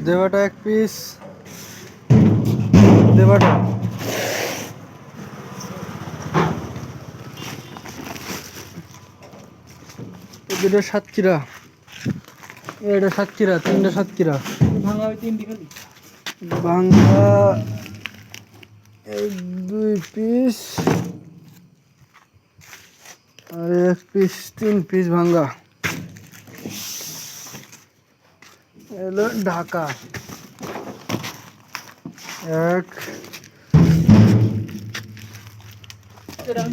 দেবাটা এক পিস, দেবাটা দুটো সাতক্ষীরা, এটা সাতক্ষীরা, তিনটা সাতক্ষীরা ভাঙা ওই তিনটি খালি ভাঙ্গা এক দুই পিস আর এক পিস, তিন পিস ভাঙ্গা। এলো ঢাকা এক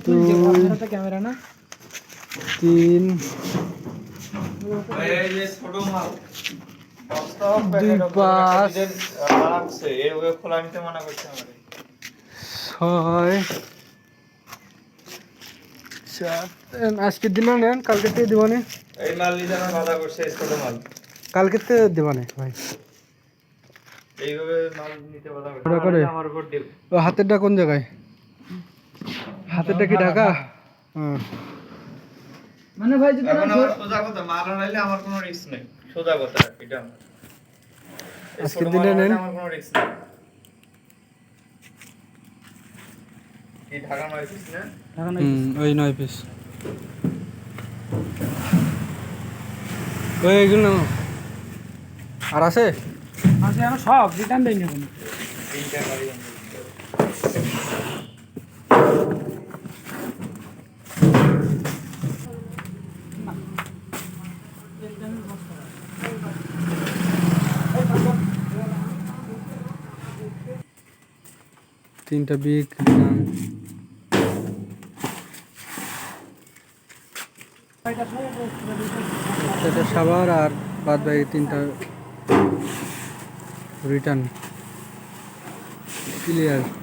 দুই ক্যামেরা না তিন দুই পাঁচ ছয় সাত। আজকের দিনে নেন, কালকে থেকে দিবানে, কালকে থেকে দিবানে ভাই। ও হাতেরটা কোন জায়গায়? হাতেরটা কি ঢাকা? হ্যাঁ মানে ভাই যদি সোজা কথা মাল আনাইলে আমার কোনো রিস্ক নেই, সোজা কথা এটা আজকের দিনে নেন। আমার কোনো রিস্ক নেই। কি ঢাকা 9 পিস না? ওই 9 পিস ওই এগুলো আর আছে আছে এখন সব রিটার্ন দেই না কোনো তিনটা গাড়ি আনতে। তিনটা বিগ, এটা সাভার আর বাদ বাকি তিনটা রিটার্ন ক্লিয়ার।